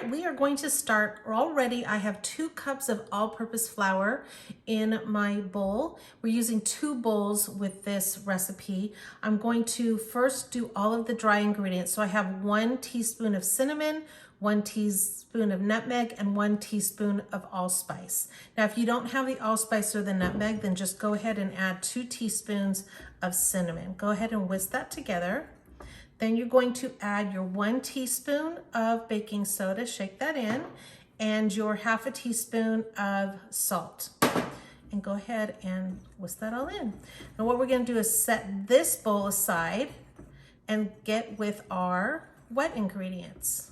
we are going to start. Already I have 2 cups of all-purpose flour in my bowl. We're using 2 bowls with this recipe. I'm going to first do all of the dry ingredients. So I have 1 teaspoon of cinnamon, 1 teaspoon of nutmeg, and 1 teaspoon of allspice. Now, if you don't have the allspice or the nutmeg, then just go ahead and add 2 teaspoons of cinnamon. Go ahead and whisk that together. Then you're going to add your 1 teaspoon of baking soda, shake that in, and your 1/2 teaspoon of salt. And go ahead and whisk that all in. Now what we're gonna do is set this bowl aside and get with our wet ingredients.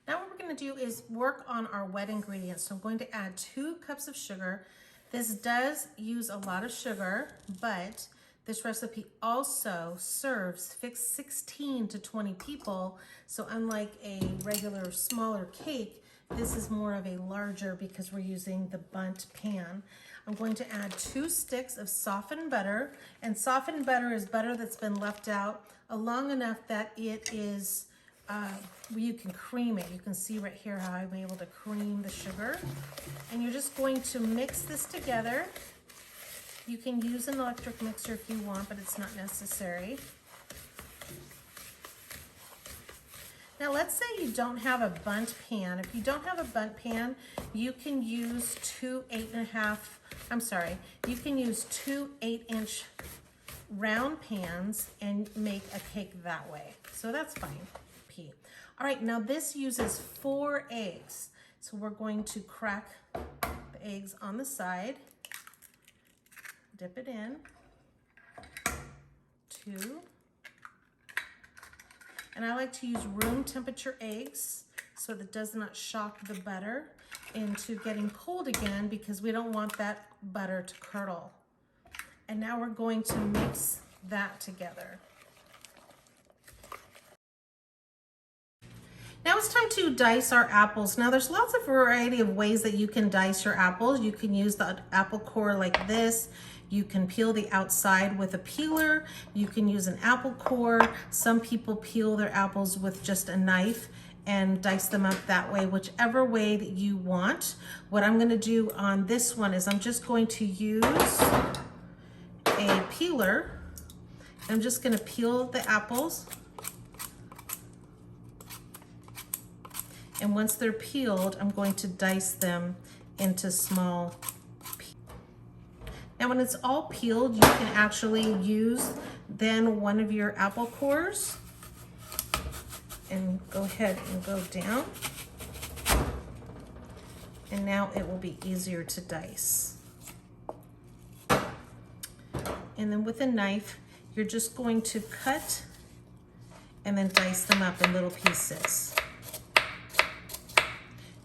Now what we're gonna do is work on our wet ingredients. So I'm going to add 2 cups of sugar. This does use a lot of sugar, but this recipe also serves 16 to 20 people. So unlike a regular smaller cake, this is more of a larger because we're using the bundt pan. I'm going to add 2 sticks of softened butter, and softened butter is butter that's been left out long enough that it is, you can cream it. You can see right here how I'm able to cream the sugar. And you're just going to mix this together. You can use an electric mixer if you want, but it's not necessary. Now let's say you don't have a bundt pan. If you don't have a bundt pan, you can use 2 8-inch round pans and make a cake that way. So that's fine. All right, now this uses 4 eggs. So we're going to crack the eggs on the side. Dip it in, 2. And I like to use room temperature eggs so that it does not shock the butter into getting cold again, because we don't want that butter to curdle. And now we're going to mix that together. Now it's time to dice our apples. Now there's lots of variety of ways that you can dice your apples. You can use the apple core like this. You can peel the outside with a peeler. You can use an apple core. Some people peel their apples with just a knife and dice them up that way, whichever way that you want. What I'm gonna do on this one is I'm just going to use a peeler. I'm just gonna peel the apples. And once they're peeled, I'm going to dice them into small pieces. Now when it's all peeled, you can actually use then one of your apple cores and go ahead and go down. And now it will be easier to dice. And then with a knife, you're just going to cut and then dice them up in little pieces.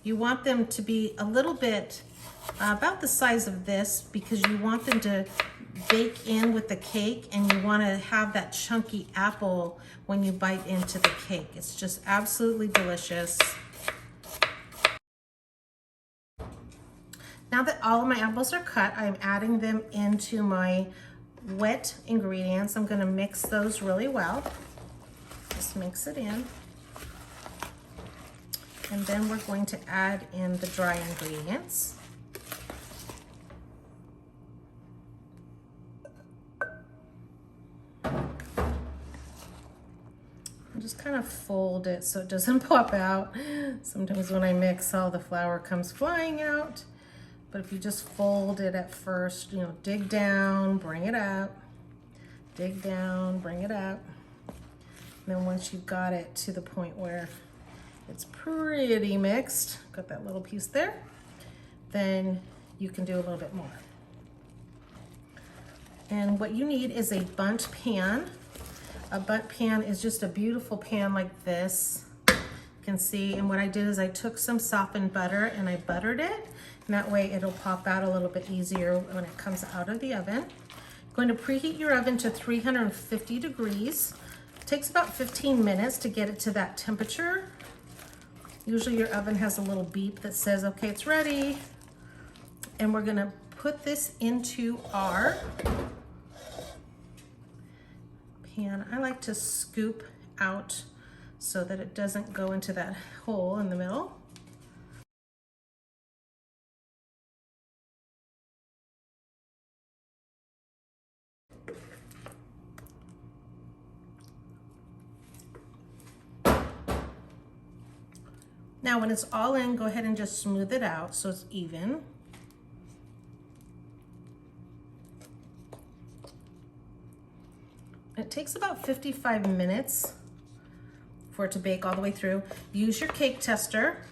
You want them to be a little bit about the size of this, because you want them to bake in with the cake, and you want to have that chunky apple when you bite into the cake. It's just absolutely delicious. Now that all of my apples are cut, I'm adding them into my wet ingredients. I'm going to mix those really well. Just mix it in. And then we're going to add in the dry ingredients. And just kind of fold it so it doesn't pop out. Sometimes when I mix, all the flour comes flying out. But if you just fold it at first, dig down, bring it up, dig down, bring it up. And then once you've got it to the point where it's pretty mixed, got that little piece there, then you can do a little bit more. And what you need is a bundt pan. A bundt pan is just a beautiful pan like this. You can see, and what I did is I took some softened butter and I buttered it, and that way it'll pop out a little bit easier when it comes out of the oven. Going to preheat your oven to 350 degrees. It takes about 15 minutes to get it to that temperature. Usually your oven has a little beep that says, okay, it's ready. And we're gonna put this into our pan. I like to scoop out so that it doesn't go into that hole in the middle. Now when it's all in, go ahead and just smooth it out so it's even. It takes about 55 minutes for it to bake all the way through. Use your cake tester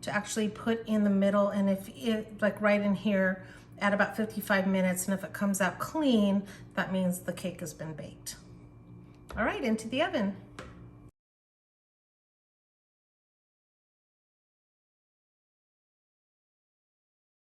to actually put in the middle, and if it, like right in here, at about 55 minutes, and if it comes out clean, that means the cake has been baked. All right, into the oven.